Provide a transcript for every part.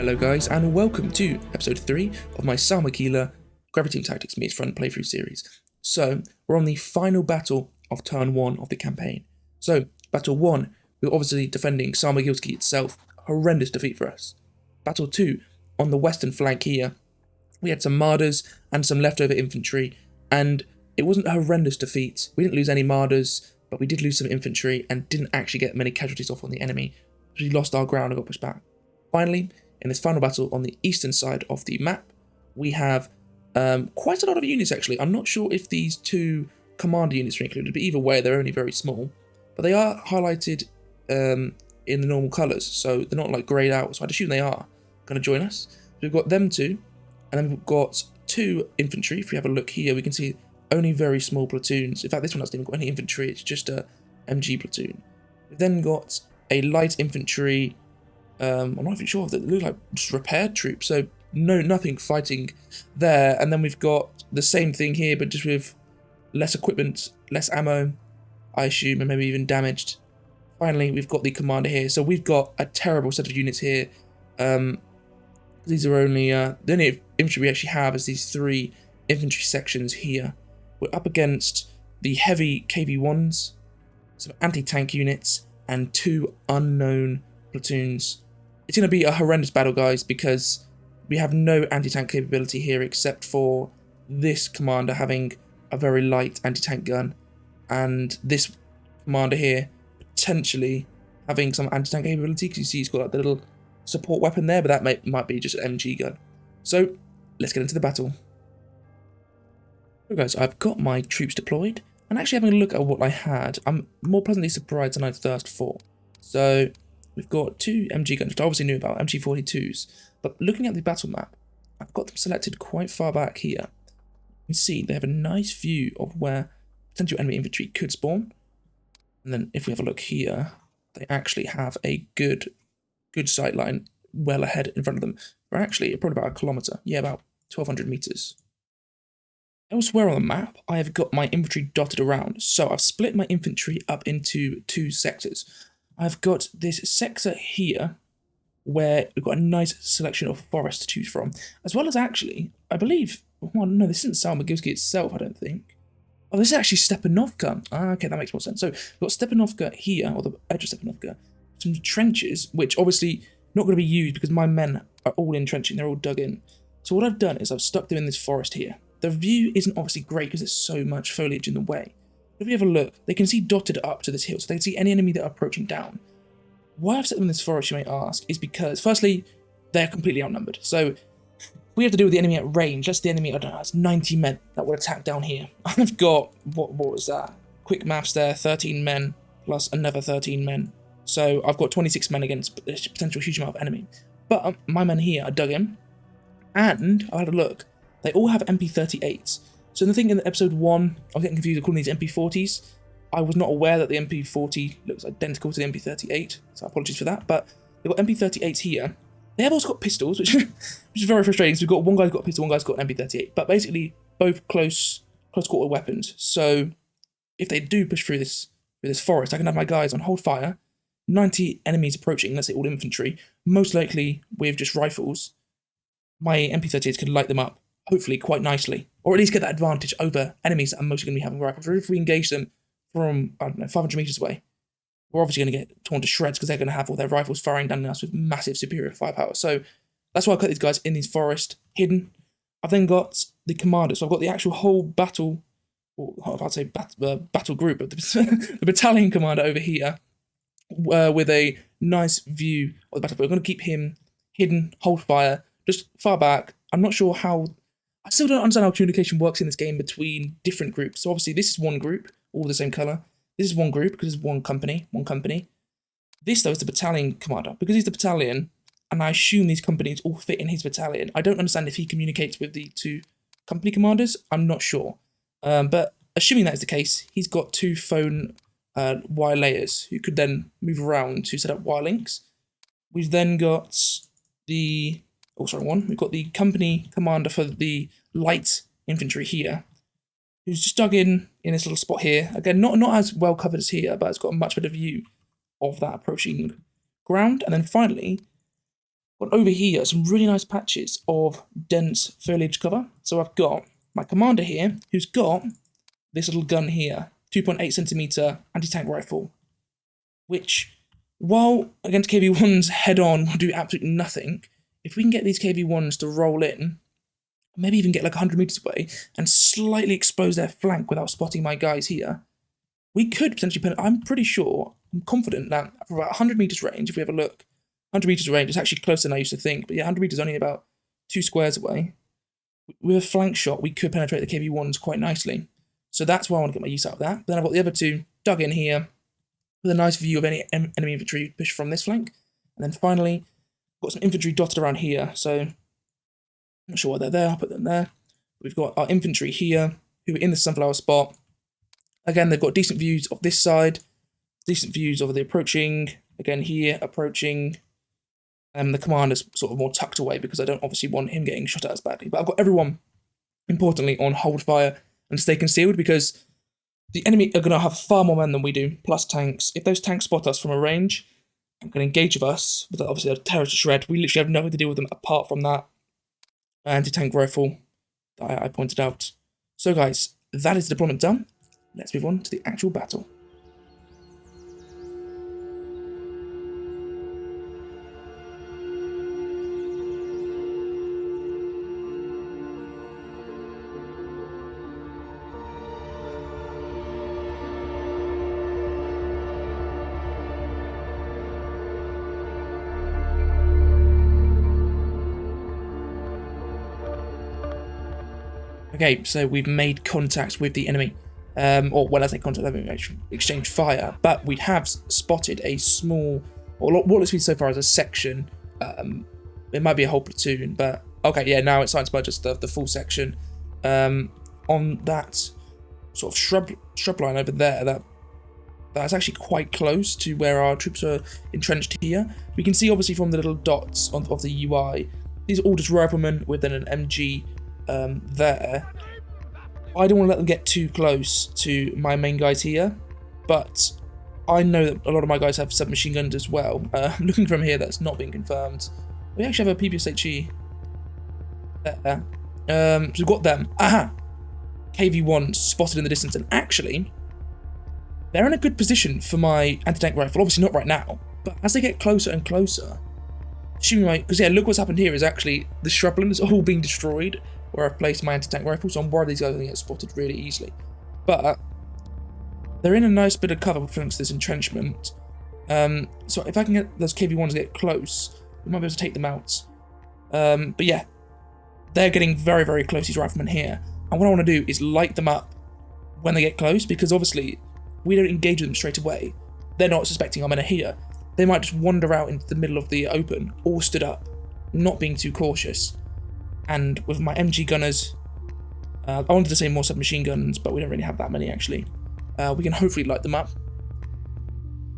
Hello guys, and welcome to episode 3 of my Saur-Mogila Graviteam Tactics Mius Front playthrough series. So, we're on the final battle of turn 1 of the campaign. So, battle 1, we were obviously defending Saur-Mogila itself, horrendous defeat for us. Battle 2, on the western flank here, we had some Marders and some leftover infantry, and it wasn't a horrendous defeat. We didn't lose any Marders, but we did lose some infantry and didn't actually get many casualties off on the enemy. We lost our ground and got pushed back. Finally, in this final battle on the eastern side of the map, we have quite a lot of units actually. I'm not sure if these two commander units are included, but either way they're only very small. But they are highlighted in the normal colours, so they're not like greyed out, so I'd assume they are going to join us. So we've got them two, and then we've got two infantry. If we have a look here, we can see only very small platoons. In fact, this one hasn't even got any infantry, it's just a MG platoon. We've then got a light infantry. I'm not even sure if they look like just repaired troops, so nothing fighting there. And then we've got the same thing here, but just with less equipment, less ammo, I assume, and maybe even damaged. Finally, we've got the commander here. So we've got a terrible set of units here. These are only the only infantry we actually have is these 3 infantry sections here. We're up against the heavy KV-1s, some anti-tank units, and 2 unknown platoons. It's going to be a horrendous battle, guys, because we have no anti-tank capability here except for this commander having a very light anti-tank gun, and this commander here potentially having some anti-tank capability, because you see he's got like the little support weapon there, but that might be just an MG gun. So let's get into the battle. So guys, I've got my troops deployed, and actually having a look at what I had, I'm more pleasantly surprised than I'd thirst for. So we've got 2 MG guns, which I obviously knew about, MG-42s, but looking at the battle map, I've got them selected quite far back here. You can see they have a nice view of where potential enemy infantry could spawn. And then if we have a look here, they actually have a good sight line well ahead in front of them. They're actually probably about a kilometre, yeah, about 1,200 metres. Elsewhere on the map, I have got my infantry dotted around, so I've split my infantry up into 2 sectors. I've got this sector here, where we've got a nice selection of forest to choose from, as well as actually, I believe, well, no, this isn't Saur-Mogila itself, I don't think. Oh, this is actually Stepanovka. Okay, that makes more sense. So we've got Stepanovka here, or the edge of Stepanovka, some trenches, which obviously not going to be used because my men are all in trenching, they're all dug in. So what I've done is I've stuck them in this forest here. The view isn't obviously great because there's so much foliage in the way. If we have a look, they can see dotted up to this hill, so they can see any enemy that are approaching down. Why I've set them in this forest, you may ask, is because, firstly, they're completely outnumbered. So, we have to deal with the enemy at range. That's the enemy, I don't know, it's 90 men that would attack down here. I've got, what was that? Quick maths there, 13 men plus another 13 men. So, I've got 26 men against a potential huge amount of enemy. But my men here are dug in, and I had a look. They all have MP38s. So the thing in episode 1, I was getting confused with calling these MP40s. I was not aware that the MP40 looks identical to the MP38, so apologies for that. But they've got MP38s here. They have also got pistols, which is very frustrating. So we've got one guy's got a pistol, one guy's got an MP38. But basically, both close quarter weapons. So if they do push through this forest, I can have my guys on hold fire. 90 enemies approaching, let's say all infantry, most likely with just rifles. My MP38s can light them up, hopefully quite nicely, or at least get that advantage over enemies that are mostly going to be having rifles. Or if we engage them from, I don't know, 500 metres away, we're obviously going to get torn to shreds because they're going to have all their rifles firing down at us with massive superior firepower. So that's why I cut these guys in these forests, hidden. I've then got the commander, so I've got the actual whole battle, or I'd say battle group, but the battalion commander over here with a nice view of the battlefield. I'm going to keep him hidden, hold fire, just far back. I'm not sure how. I still don't understand how communication works in this game between different groups. So obviously this is one group, all the same colour. This is one group because it's one company. This though is the battalion commander. Because he's the battalion, and I assume these companies all fit in his battalion. I don't understand if he communicates with the 2 company commanders. I'm not sure. But assuming that is the case, he's got 2 phone wire layers who could then move around to set up wire links. We've then got the... We've got the company commander for the light infantry here, who's just dug in this little spot here. Again, not as well covered as here, but it's got a much better view of that approaching ground. And then finally, But over here, some really nice patches of dense foliage cover. So I've got my commander here, who's got this little gun here, 2.8cm anti-tank rifle, which, while against KV-1s head-on will do absolutely nothing, if we can get these KV-1s to roll in, maybe even get like 100 meters away, and slightly expose their flank without spotting my guys here, we could potentially, I'm pretty sure, I'm confident that for about 100 meters range, if we have a look, 100 meters range is actually closer than I used to think, but yeah, 100 meters only about 2 squares away. With a flank shot, we could penetrate the KV-1s quite nicely. So that's why I want to get my use out of that. But then I've got the other two dug in here with a nice view of any enemy infantry push from this flank. And then finally, got some infantry dotted around here. So I'm not sure why they're there, I'll put them there. We've got our infantry here, who are in the sunflower spot. Again, they've got decent views of this side, decent views of the approaching, again here, approaching. The commander's sort of more tucked away because I don't obviously want him getting shot at as badly. But I've got everyone, importantly, on hold fire and stay concealed because the enemy are going to have far more men than we do, plus tanks. If those tanks spot us from a range and can engage with us, with obviously a terror to shred, we literally have nothing to deal with them apart from that anti-tank rifle that I pointed out. So guys, that is the deployment done. Let's move on to the actual battle. Okay, so we've made contact with the enemy. Or when I say contact, I mean exchange fire. But we have spotted a small, or what it's been so far as a section. It might be a whole platoon, but okay, yeah, now it's sighted by just the full section. On that sort of shrub line over there, that's actually quite close to where our troops are entrenched here. We can see obviously from the little dots of the UI, these are all just riflemen with an MG there. I don't want to let them get too close to my main guys here, but I know that a lot of my guys have submachine guns as well. Looking from here, that's not been confirmed. We actually have a PPSHE there. So we've got them. Aha! KV-1 spotted in the distance, and actually, they're in a good position for my anti-tank rifle. Obviously not right now, but as they get closer and closer, because yeah, look what's happened here is actually the shrubland is all being destroyed where I've placed my anti-tank rifle, so I'm worried these guys are going to get spotted really easily. But they're in a nice bit of cover against this entrenchment. So if I can get those KV-1s to get close, we might be able to take them out. But yeah, they're getting very, very close, these riflemen here. And what I want to do is light them up when they get close, because obviously we don't engage with them straight away. They're not suspecting our men are here. They might just wander out into the middle of the open, all stood up, not being too cautious. And with my MG gunners, I wanted to say more submachine guns, but we don't really have that many actually. We can hopefully light them up.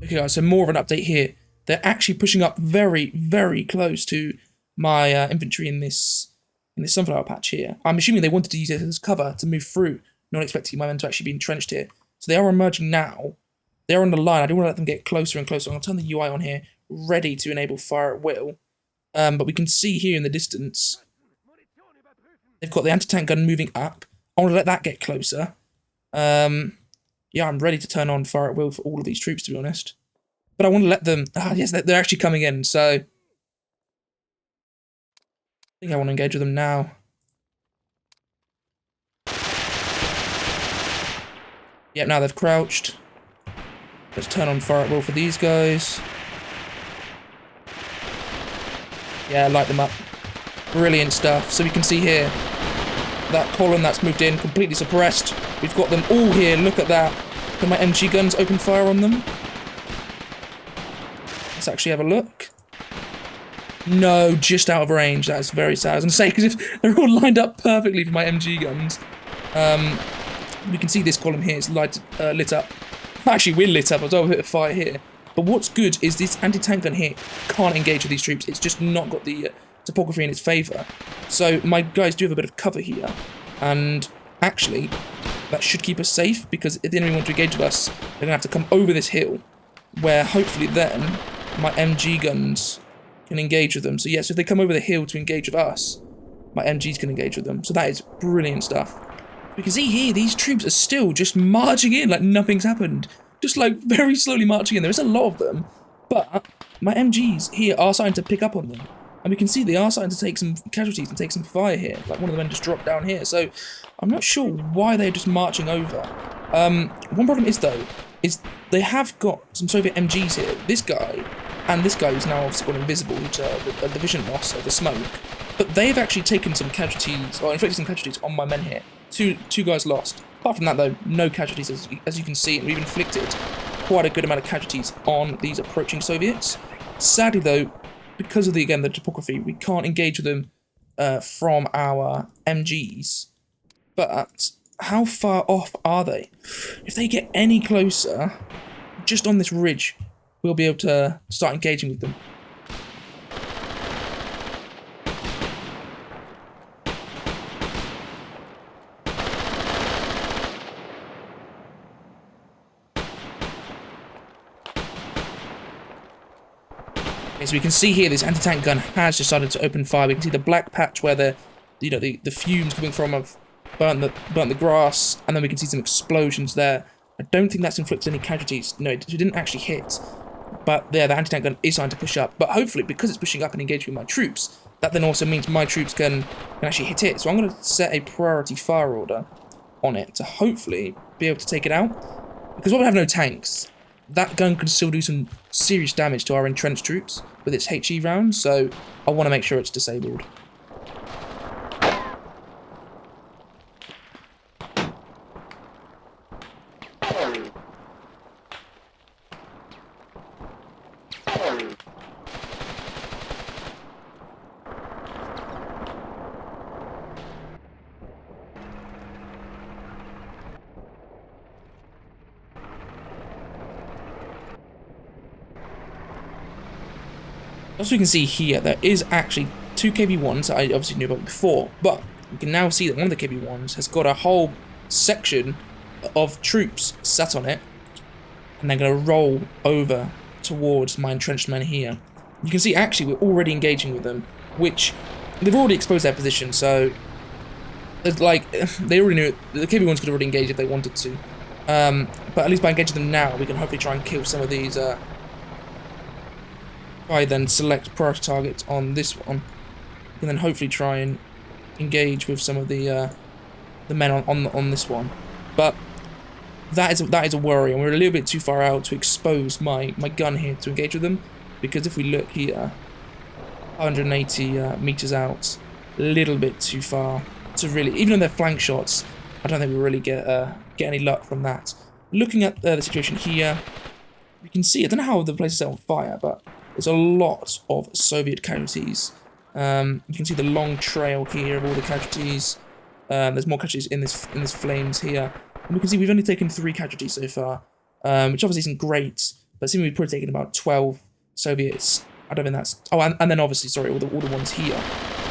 Okay guys, so more of an update here. They're actually pushing up very, very close to my infantry in this sunflower patch here. I'm assuming they wanted to use it as cover to move through, not expecting my men to actually be entrenched here. So they are emerging now. They're on the line. I don't want to let them get closer and closer. I'm going to turn the UI on here, ready to enable fire at will. But we can see here in the distance, they've got the anti-tank gun moving up. I want to let that get closer. Yeah, I'm ready to turn on fire at will for all of these troops, to be honest. But I want to let them... yes, they're actually coming in, so... I think I want to engage with them now. Yep, now they've crouched. Let's turn on fire at will for these guys. Yeah, light them up. Brilliant stuff. So we can see here, that column that's moved in, completely suppressed. We've got them all here, look at that. Can my MG guns open fire on them? Let's actually have a look. No, just out of range. That's very sad. I was going to say, because if they're all lined up perfectly for my MG guns. We can see this column here is lit up. Actually, we're lit up. I've got a bit of fire here. But what's good is this anti-tank gun here can't engage with these troops. It's just not got the topography in its favour. So my guys do have a bit of cover here. And actually, that should keep us safe, because if the enemy want to engage with us, they're going to have to come over this hill, where hopefully then my MG guns can engage with them. So yes, if they come over the hill to engage with us, my MGs can engage with them. So that is brilliant stuff. You can see here, these troops are still just marching in like nothing's happened. Just like very slowly marching in. There is a lot of them, but my MGs here are starting to pick up on them. And we can see they are starting to take some casualties and take some fire here. Like one of the men just dropped down here. So I'm not sure why they're just marching over. One problem is though, is they have got some Soviet MGs here. This guy and this guy who's now obviously gone invisible, which are a division loss of the smoke. But they've actually taken some casualties, or inflicted some casualties on my men here. Two guys lost. Apart from that though, no casualties as you can see, and we've inflicted quite a good amount of casualties on these approaching Soviets. Sadly though, because of the topography, we can't engage with them from our MGs. But how far off are they? If they get any closer, just on this ridge, we'll be able to start engaging with them. Okay, so we can see here this anti-tank gun has decided to open fire. We can see the black patch where the fumes coming from have burnt the grass, and then we can see some explosions there. I don't think that's inflicted any casualties. No, it didn't actually hit. But yeah, the anti-tank gun is starting to push up. But hopefully, because it's pushing up and engaging with my troops, that then also means my troops can actually hit it. So I'm going to set a priority fire order on it to hopefully be able to take it out. Because while we have no tanks, that gun can still do some serious damage to our entrenched troops with its HE rounds. So I want to make sure it's disabled. As we can see here, there is actually two KB1s that I obviously knew about before, but you can now see that one of the KB1s has got a whole section of troops sat on it, and they're going to roll over towards my entrenched men here. You can see actually we're already engaging with them, which they've already exposed their position, so it's like they already knew it. The KB1s could already engage if they wanted to, but at least by engaging them now, we can hopefully try and kill some of these. I then select priority targets on this one, and then hopefully try and engage with some of the men on this one. But that is a worry, and we're a little bit too far out to expose my gun here to engage with them, because if we look here, 180 meters out, a little bit too far to really, even on their flank shots, I don't think we really get any luck from that. Looking at the situation here, you can see, I don't know how the place is set on fire, but there's a lot of Soviet casualties. You can see the long trail here of all the casualties. There's more casualties in this flames here. And we can see we've only taken 3 casualties so far, which obviously isn't great, but seemingly we've probably taken about 12 Soviets. I don't think that's... Oh, and then obviously, sorry, all the ones here.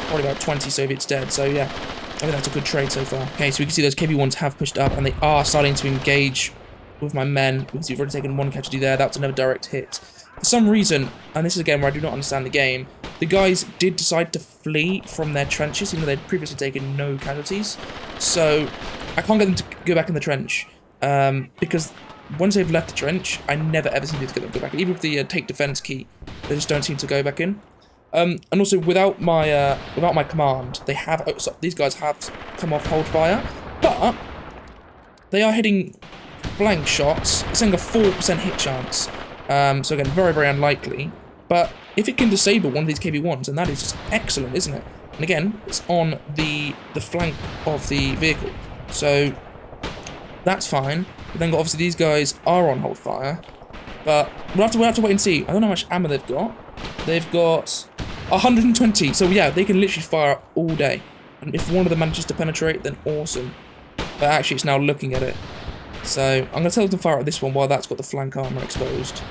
Probably about 20 Soviets dead, so yeah. I think that's a good trade so far. Okay, so we can see those KB1s have pushed up, and they are starting to engage with my men. We can see we've already taken 1 casualty there. That's another direct hit. For some reason, and this is again where I do not understand the game, the guys did decide to flee from their trenches, even though they'd previously taken no casualties. So I can't get them to go back in the trench, because once they've left the trench, I never ever seem to get them to go back in. Even with the take defense key, they just don't seem to go back in. And also without my command, these guys have come off hold fire, but they are hitting flank shots. It's saying a 4% hit chance. So again, very, very unlikely. But if it can disable one of these KB1s, then that is just excellent, isn't it? And again, it's on the flank of the vehicle. So that's fine. But then obviously these guys are on hold fire. But we'll have to wait and see. I don't know how much ammo they've got. They've got 120. So yeah, they can literally fire all day. And if one of them manages to penetrate, then awesome. But actually it's now looking at it. So I'm going to tell them to fire at this one while that's got the flank armor exposed.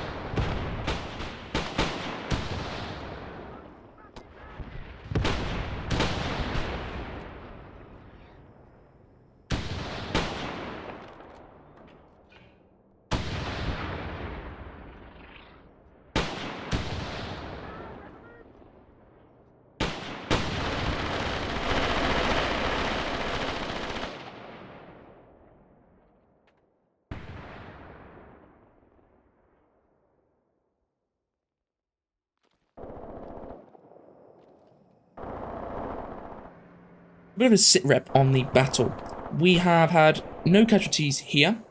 A bit of a sit rep on the battle. We have had no casualties here,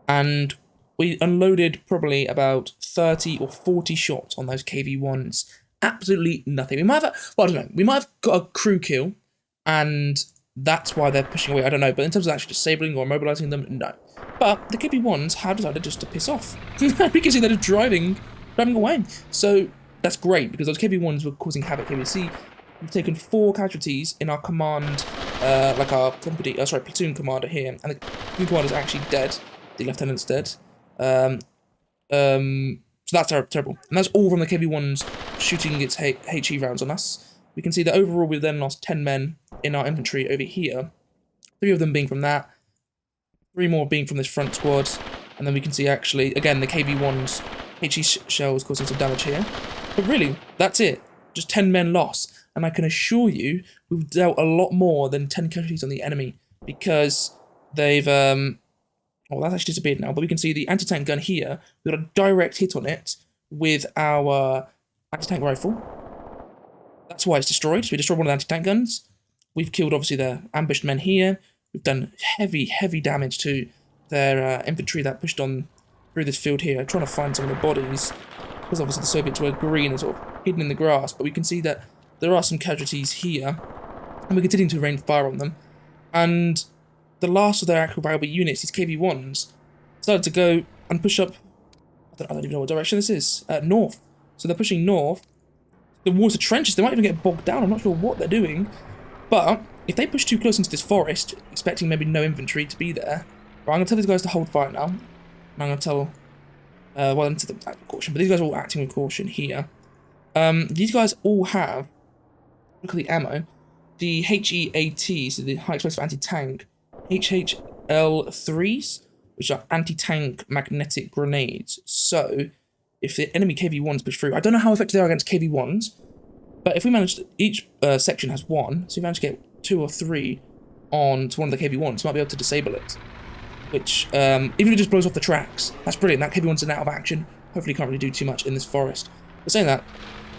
and we unloaded probably about 30 or 40 shots on those KV-1s. Absolutely nothing. We might have, well, I don't know, we might have got a crew kill, and that's why they're pushing away, I don't know, but in terms of actually disabling or immobilizing them, no. But the KV-1s have decided just to piss off. We can see they're just driving away. So that's great, because those KV-1s were causing havoc here. We see we've taken 4 casualties in our command, like our platoon commander here, and the platoon commander's actually dead. The lieutenant's dead. So that's terrible. And that's all from the KV-1s shooting its HE rounds on us. We can see that overall we then lost 10 men in our infantry over here. 3 of them being from that, 3 more being from this front squad, and then we can see actually, again, the KV-1's HE shells causing some damage here. But really, that's it. Just 10 men lost. And I can assure you, we've dealt a lot more than 10 casualties on the enemy, because they've, well, that's actually disappeared now, but we can see the anti-tank gun here. We got a direct hit on it with our anti-tank rifle. That's why it's destroyed. So we destroyed one of the anti-tank guns. We've killed, obviously, their ambushed men here. We've done heavy damage to their infantry that pushed on through this field here, trying to find some of the bodies, because obviously the Soviets were green and sort of hidden in the grass, but we can see that there are some casualties here, and we're continuing to rain fire on them. And the last of their actual viable units, these KV-1s, decided to go and push up, I don't even know what direction this is, north. So they're pushing north. The water trenches, they might even get bogged down, I'm not sure what they're doing. But if they push too close into this forest, expecting maybe no infantry to be there, well, I'm going to tell these guys to hold fire now. And I'm going to tell, well, them to act with caution, but these guys are all acting with caution here. These guys all have, look at the ammo, the HEAT, so the high explosive anti-tank, HHL3s, which are anti-tank magnetic grenades. So, if the enemy KV-1s push through, I don't know how effective they are against KV-1s, but if we manage to, each section has 1, so if we manage to get 2 or 3 onto one of the KV-1s, we might be able to disable it. Which, even if it just blows off the tracks, that's brilliant. That KV-1's out of action. Hopefully can't really do too much in this forest. But saying that,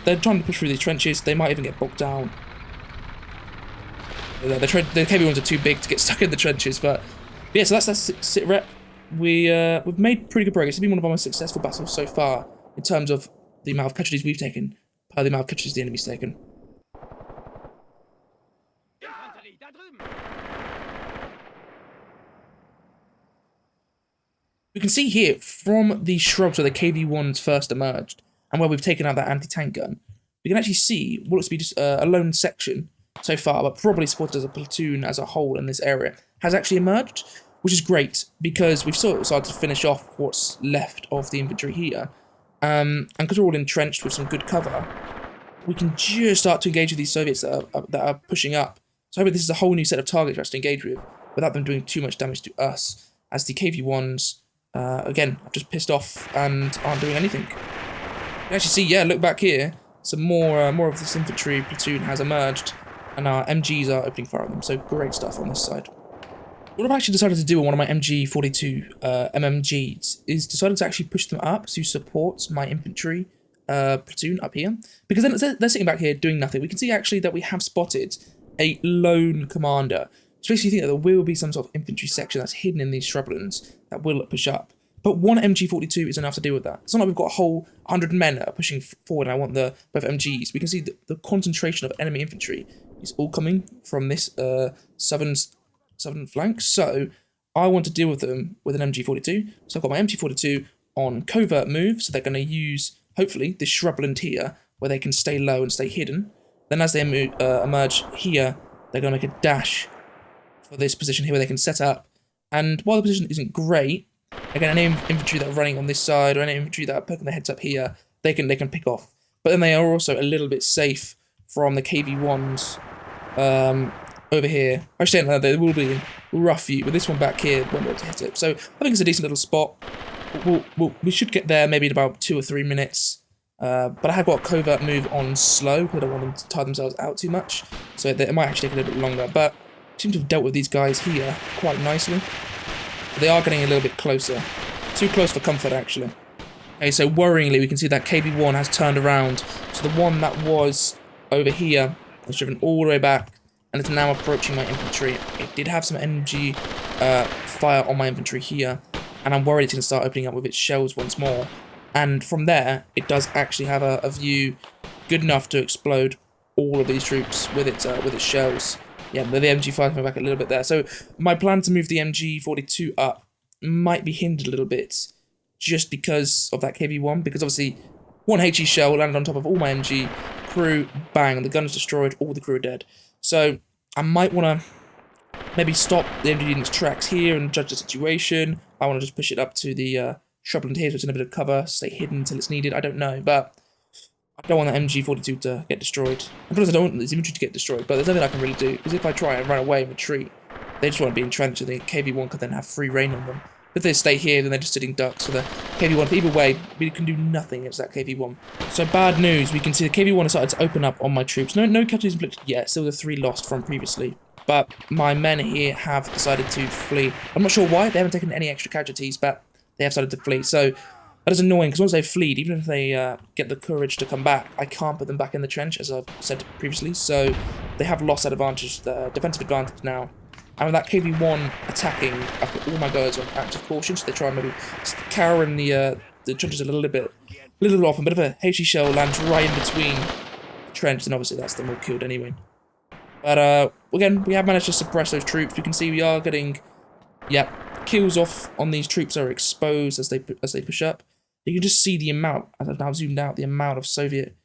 they're trying to push through these trenches. They might even get bogged down. The KV-1s are too big to get stuck in the trenches, but yeah, so that's that sit rep. We've made pretty good progress. It's been one of our most successful battles so far in terms of the amount of casualties we've taken per the amount of casualties the enemy's taken. We can see here from the shrubs where the KV-1s first emerged and where we've taken out that anti-tank gun, we can actually see what looks to be just a lone section so far, but probably supported as a platoon as a whole in this area, has actually emerged, which is great because we've sort of started to finish off what's left of the infantry here. And because we're all entrenched with some good cover, we can just start to engage with these Soviets that are pushing up. So hopefully this is a whole new set of targets for us to engage with without them doing too much damage to us, as the KV-1s, again, have just pissed off and aren't doing anything. You can actually see, yeah, look back here, some more of this infantry platoon has emerged, and our MGs are opening fire on them, so great stuff on this side. What I've actually decided to do on one of my MG-42 MMGs is decided to actually push them up to support my infantry platoon up here, because then they're sitting back here doing nothing. We can see actually that we have spotted a lone commander, which makes you think that there will be some sort of infantry section that's hidden in these shrublands that will push up. But one MG-42 is enough to deal with that. It's not like we've got a whole 100 men that are pushing forward and I want both MGs. We can see the concentration of enemy infantry is all coming from this southern flank. So I want to deal with them with an MG-42. So I've got my MG-42 on covert move. So they're going to use, hopefully, this shrubland here where they can stay low and stay hidden. Then as they emerge here, they're going to make a dash for this position here where they can set up. And while the position isn't great, again, any infantry that are running on this side or any infantry that are poking their heads up here, they can pick off. But then they are also a little bit safe from the KV-1s over here. Actually, no, they will be in rough view, but this one back here won't be able to hit it. So I think it's a decent little spot. We should get there maybe in about 2 or 3 minutes. But I have got a covert move on slow, because I don't want them to tire themselves out too much. So it might actually take a little bit longer. But I seem to have dealt with these guys here quite nicely. They are getting a little bit closer. Too close for comfort, actually. Okay, so worryingly, we can see that KV-1 has turned around. So the one that was over here has driven all the way back and it's now approaching my infantry. It did have some MG fire on my infantry here, and I'm worried it's going to start opening up with its shells once more. And from there, it does actually have a view good enough to explode all of these troops with its shells. Yeah, but the MG5 coming back a little bit there. So my plan to move the MG-42 up might be hindered a little bit just because of that KV-1, because obviously one HE shell landed on top of all my MG crew, bang, the gun is destroyed, all the crew are dead. So I might want to maybe stop the MG in its tracks here and judge the situation. I want to just push it up to the shrubland here so it's in a bit of cover, stay hidden until it's needed. I don't know, but I don't want the MG-42 to get destroyed. Of course I don't want this infantry to get destroyed, but there's nothing I can really do, because if I try and run away and retreat, they just want to be entrenched, and the KV-1 could then have free reign on them. If they stay here, then they're just sitting ducks, so the KV-1, either way, we can do nothing against that KV-1. So bad news, we can see the KV-1 has started to open up on my troops. No casualties inflicted yet, still the 3 lost from previously. But my men here have decided to flee. I'm not sure why, they haven't taken any extra casualties, but they have started to flee. So that is annoying, because once they've fled, even if they get the courage to come back, I can't put them back in the trench, as I've said previously. So they have lost that advantage, the defensive advantage now. And with that KV-1 attacking, I put all my guys on active caution, so they try and maybe cower in the trenches a little off, and a bit of a HE shell lands right in between the trench, and obviously that's them all killed anyway. But again, we have managed to suppress those troops. We can see we are getting, kills off on these troops are exposed as they push up. You can just see the amount, as I've now zoomed out, the amount of Soviet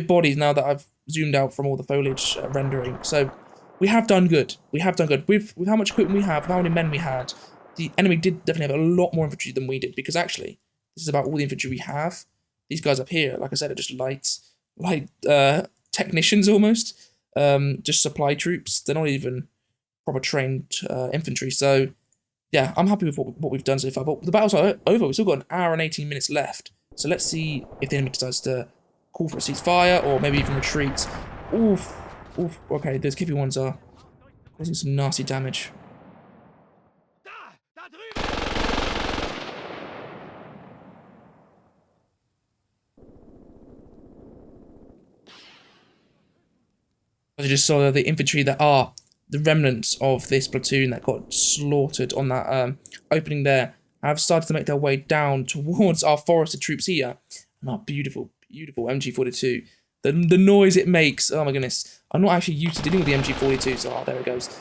bodies now that I've zoomed out from all the foliage rendering. So we have done good. We have done good. With how much equipment we have, with how many men we had, the enemy did definitely have a lot more infantry than we did, because actually, this is about all the infantry we have. These guys up here, like I said, are just light technicians almost. Just supply troops. They're not even proper trained infantry. So yeah, I'm happy with what we've done so far. But the battle's not over. We've still got an hour and 18 minutes left. So let's see if the enemy decides to call for a ceasefire or maybe even retreat. Oof. Okay, those KV-1s are causing some nasty damage. As you just saw, the infantry that are the remnants of this platoon that got slaughtered on that opening there have started to make their way down towards our forested troops here. And our beautiful MG-42. The noise it makes, oh my goodness. I'm not actually used to dealing with the MG-42, so there it goes.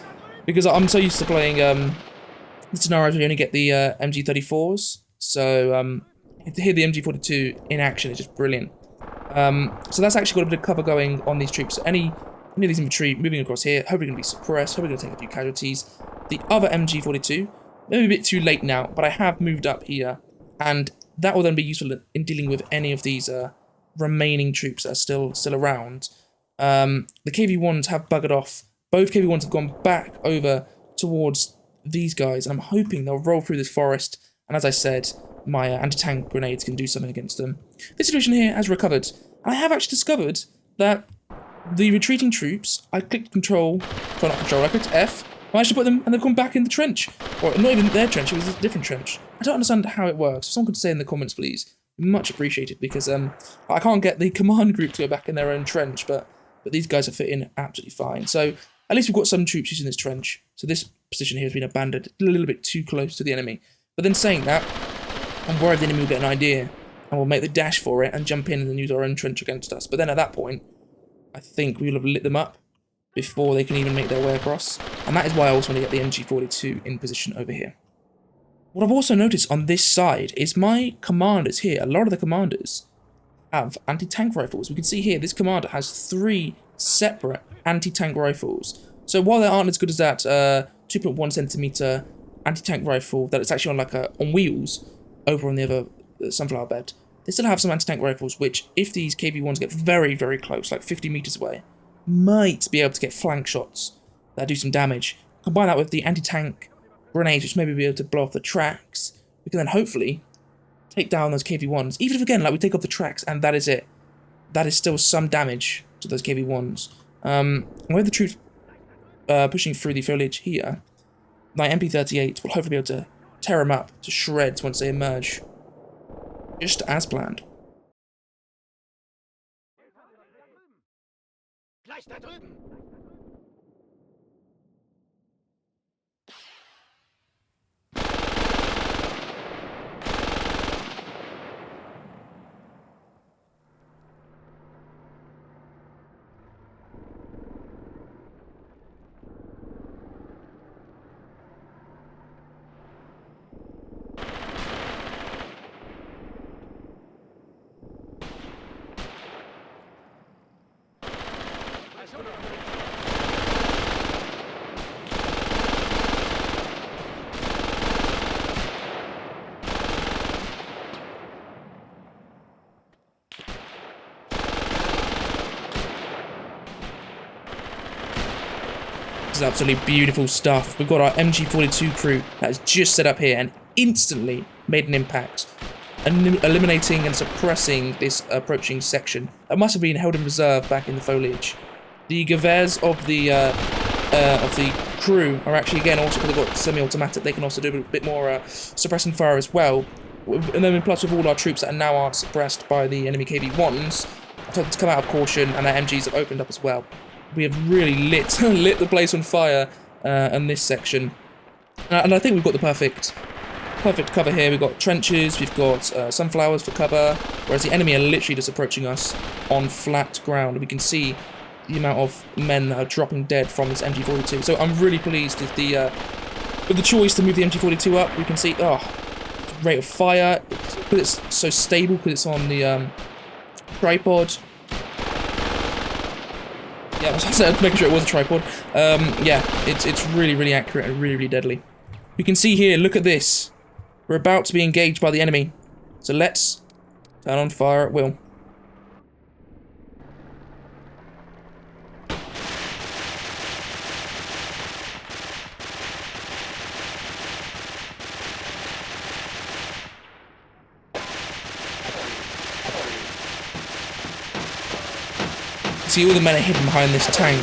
Because I'm so used to playing the scenarios where you only get the MG-34s. So to hear the MG-42 in action is just brilliant. So that's actually got a bit of cover going on these troops. So any of these infantry moving across here, hopefully going to be suppressed, hopefully going to take a few casualties. The other MG-42, maybe a bit too late now, but I have moved up here, and that will then be useful in dealing with any of these remaining troops that are still around. The KV-1s have buggered off. Both KV-1s have gone back over towards these guys, and I'm hoping they'll roll through this forest, and as I said, my anti-tank grenades can do something against them. This situation here has recovered, and I have actually discovered that the retreating troops, I clicked I clicked F, managed to put them, and they've gone back in the trench. Or not even their trench, it was a different trench. I don't understand how it works. If someone could say in the comments, please. Much appreciated, because I can't get the command group to go back in their own trench, but these guys have fit in absolutely fine. So at least we've got some troops using this trench. So this position here has been abandoned, a little bit too close to the enemy. But then saying that, I'm worried the enemy will get an idea, and we'll make the dash for it, and jump in and then use our own trench against us. But then at that point, I think we will have lit them up before they can even make their way across. And that is why I also want to get the MG-42 in position over here. What I've also noticed on this side is my commanders here, a lot of the commanders have anti-tank rifles. We can see here, this commander has 3 separate anti-tank rifles. So while they aren't as good as that 2.1 centimeter anti-tank rifle that it's actually on wheels over on the other sunflower bed, they still have some anti-tank rifles which, if these KV-1s get very, very close, like 50 meters away, might be able to get flank shots that do some damage. Combine that with the anti-tank grenades, which maybe be able to blow off the tracks. We can then hopefully take down those KV-1s. Even if, again, like we take off the tracks and that is it, that is still some damage to those KV-1s. And with the troops pushing through the foliage here, my MP-38 will hopefully be able to tear them up to shreds once they emerge. Just as planned. This is absolutely beautiful stuff. We've got our MG-42 crew that has just set up here and instantly made an impact, eliminating and suppressing this approaching section that must have been held in reserve back in the foliage. The Gravite's of the crew are actually, again, also because they've got semi-automatic, they can also do a bit more suppressing fire as well. And then plus with all our troops that now are suppressed by the enemy KV-1s, to come out of caution, and our MGs have opened up as well. We have really lit the place on fire in this section, and I think we've got the perfect cover here. We've got trenches, we've got sunflowers for cover, whereas the enemy are literally just approaching us on flat ground. We can see the amount of men that are dropping dead from this MG-42. So I'm really pleased with the choice to move the MG-42 up. We can see rate of fire, because it's so stable, because it's on the tripod. Yeah, I was making sure it was a tripod. Yeah, it's really, really accurate and really, really deadly. You can see here, look at this. We're about to be engaged by the enemy. So let's turn on fire at will. See, all the men are hidden behind this tank,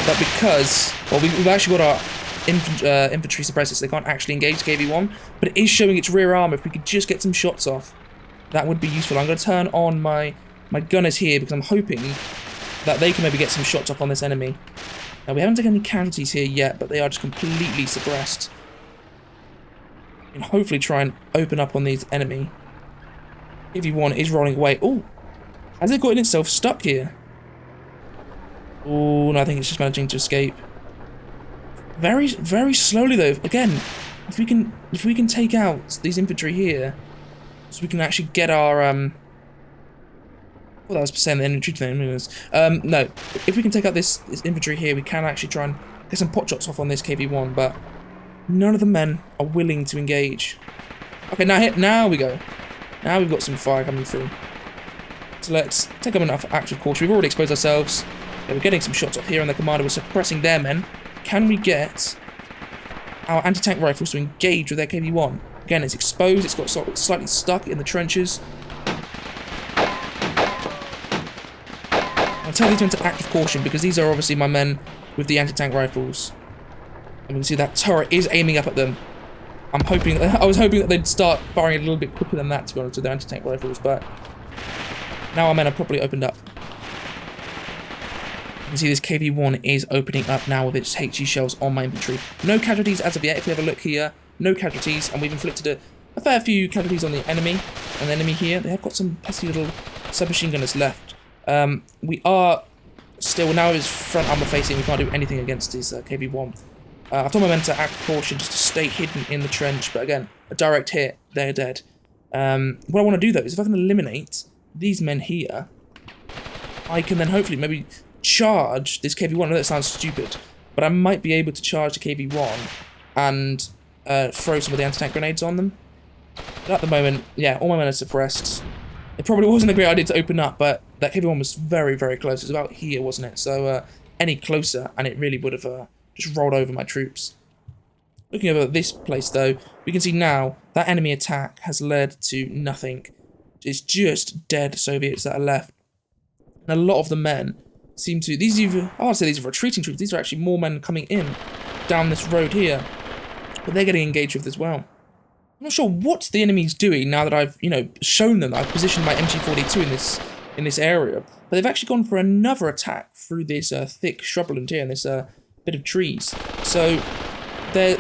but because, well, we've actually got our infantry suppressors, so they can't actually engage KV-1, but it is showing its rear arm. If we could just get some shots off, that would be useful. I'm going to turn on my gunners here, because I'm hoping that they can maybe get some shots off on this enemy. Now, we haven't taken any casualties here yet, but they are just completely suppressed. And hopefully try and open up on these enemy. KV-1 is rolling away. Oh, has it gotten itself stuck here? Oh, no, I think it's just managing to escape. Very, very slowly though. Again, if we can take out these infantry here, so we can actually get our well, that was saying the infantry thing. No, if we can take out this infantry here, we can actually try and get some pot shots off on this KV-1, but none of the men are willing to engage. Okay, now we go. Now we've got some fire coming through. So let's take them enough active caution. We've already exposed ourselves. Yeah, we're getting some shots off here, and the commander was suppressing their men. Can we get our anti-tank rifles to engage with their KV-1? Again, it's exposed. It's got sort of slightly stuck in the trenches. I'll tell these men to active caution, because these are obviously my men with the anti-tank rifles. And we can see that turret is aiming up at them. I was hoping that they'd start firing a little bit quicker than that, to be honest, with their anti-tank rifles, but now our men are properly opened up. You can see this KV-1 is opening up now with its HE shells on my infantry. No casualties as of yet. If we have a look here, no casualties, and we've inflicted a fair few casualties on the enemy. And the enemy here, they have got some pesky little submachine gunners left. We are still, now it is front armor facing, we can't do anything against this KV-1. I've told my men to act caution, just to stay hidden in the trench, but again, a direct hit, they're dead. What I want to do though is if I can eliminate these men here, I can then hopefully maybe charge this KV-1. I know that sounds stupid, but I might be able to charge the KV-1 and throw some of the anti-tank grenades on them. But at the moment, yeah, all my men are suppressed. It probably wasn't a great idea to open up, but that KV-1 was very, very close. It was about here, wasn't it? So any closer, and it really would have just rolled over my troops. Looking over this place, though, we can see now that enemy attack has led to nothing. It's just dead Soviets that are left. And a lot of the men seem to... I want to say these are retreating troops. These are actually more men coming in down this road here. But they're getting engaged with as well. I'm not sure what the enemy's doing now that I've, shown them that I've positioned my MG-42 in this area. But they've actually gone for another attack through this thick shrubland here and this bit of trees. So they're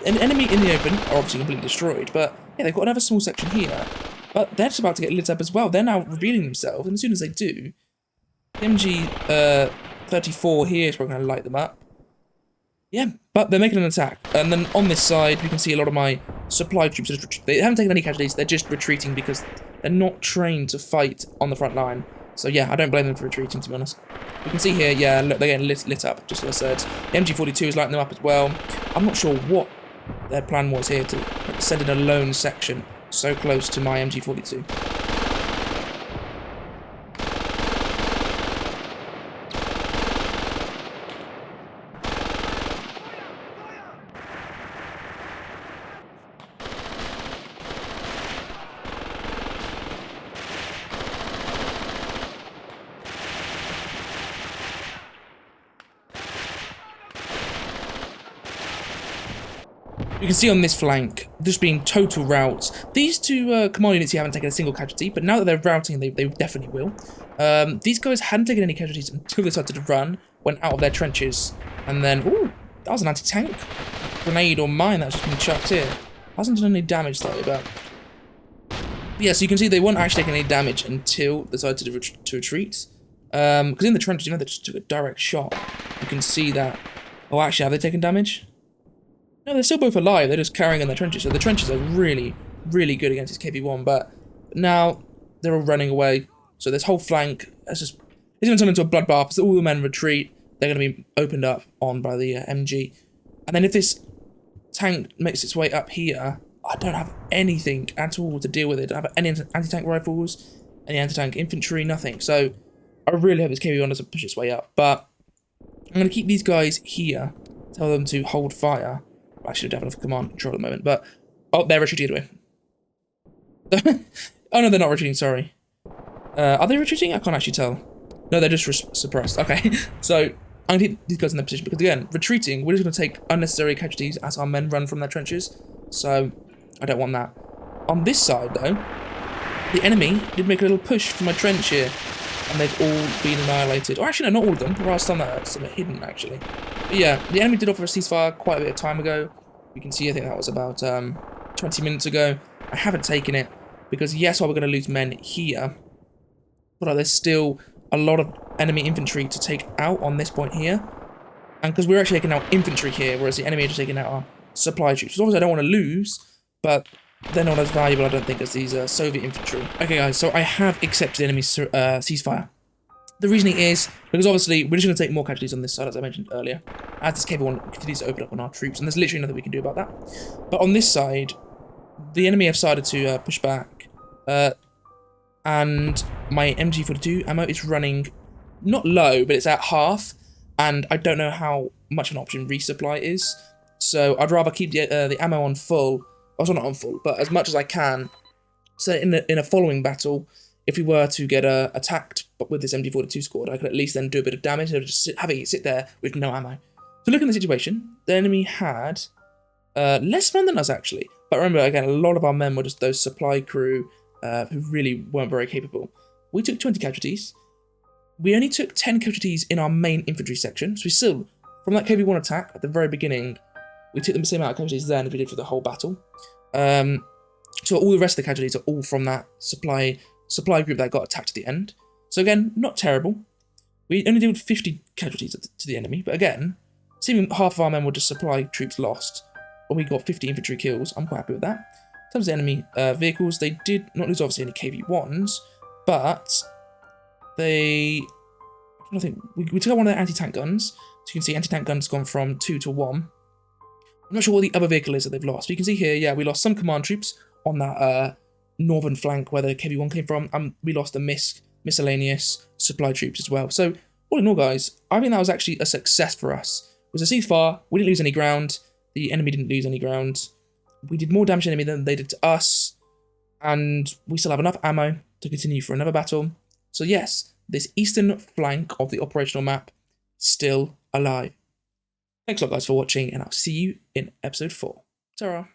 an enemy in the open are obviously completely destroyed. But yeah, they've got another small section here. But they're just about to get lit up as well. They're now revealing themselves, and as soon as they do, the MG-34 here is probably going to light them up. Yeah, but they're making an attack. And then on this side, we can see a lot of my supply troops. They haven't taken any casualties. They're just retreating because they're not trained to fight on the front line. So yeah, I don't blame them for retreating, to be honest. You can see here, yeah, look, they're getting lit up, just as I said. The MG-42 is lighting them up as well. I'm not sure what their plan was here to send in a lone section so close to my MG-42. You can see on this flank, just being total routes. These two command units here haven't taken a single casualty, but now that they're routing, they definitely will. These guys hadn't taken any casualties until they started to run, went out of their trenches, and then, ooh, that was an anti-tank grenade or mine that's just been chucked here. Hasn't done any damage though, but yeah, so you can see they weren't actually taking any damage until they started to retreat. Because in the trenches, you know, they just took a direct shot. You can see that. Oh, actually, have they taken damage? No, they're still both alive, they're just carrying in their trenches. So the trenches are really, really good against this KV-1, but now they're all running away. So this whole flank, it's going to turn into a bloodbath. As all the men retreat, they're going to be opened up on by the MG. And then if this tank makes its way up here, I don't have anything at all to deal with it. I don't have any anti-tank rifles, any anti-tank infantry, nothing. So I really hope this KV-1 doesn't push its way up. But I'm going to keep these guys here, tell them to hold fire. I should have enough command control at the moment, but oh, they're retreating anyway. Oh no, they're not retreating. Sorry. Are they retreating? I can't actually tell. No, they're just suppressed. Okay, so I'm gonna keep these guys in their position because again, retreating, we're just gonna take unnecessary casualties as our men run from their trenches. So I don't want that. On this side, though, the enemy did make a little push from my trench here, and they've all been annihilated. Or actually, no, not all of them. There are some that are hidden actually. But yeah, the enemy did offer a ceasefire quite a bit of time ago. You can see, I think that was about 20 minutes ago. I haven't taken it because yes, while we're going to lose men here, but there's still a lot of enemy infantry to take out on this point here. And because we're actually taking out infantry here, whereas the enemy are just taking out our supply troops. So obviously I don't want to lose, but they're not as valuable, I don't think, as these Soviet infantry. Okay guys, so I have accepted enemy ceasefire. The reasoning is because obviously we're just going to take more casualties on this side, as I mentioned earlier, as this KV-1 continues to open up on our troops, and there's literally nothing we can do about that. But on this side, the enemy have started to push back, and my MG-42 ammo is running not low, but it's at half, and I don't know how much of an option resupply is, so I'd rather keep the ammo on full, also not on full, but as much as I can, so in a following battle, if we were to get attacked with this MG-42 squad, I could at least then do a bit of damage, instead of just having it sit there with no ammo. So looking at the situation, the enemy had less men than us actually, but remember again, a lot of our men were just those supply crew who really weren't very capable. We took 20 casualties. We only took 10 casualties in our main infantry section, so we still, from that KV-1 attack at the very beginning, we took the same amount of casualties then as we did for the whole battle. So all the rest of the casualties are all from that supply group that got attacked at the end. So again, not terrible. We only did 50 casualties to the enemy, but again, seeming half of our men were just supply troops lost, but we got 50 infantry kills. I'm quite happy with that. In terms of enemy vehicles, they did not lose obviously any KV-1s, but they, I don't think, we took out one of their anti-tank guns. So you can see anti-tank guns gone from 2 to 1. I'm not sure what the other vehicle is that they've lost, but you can see here, yeah, we lost some command troops on that northern flank where the KV-1 came from. We lost the miscellaneous supply troops as well. So all in all, guys, I think that was actually a success for us. It was a ceasefire. We didn't lose any ground. The enemy didn't lose any ground. We did more damage to the enemy than they did to us, and we still have enough ammo to continue for another battle. So yes, this eastern flank of the operational map still alive. Thanks a lot, guys, for watching, and I'll see you in episode 4. Ta-ra.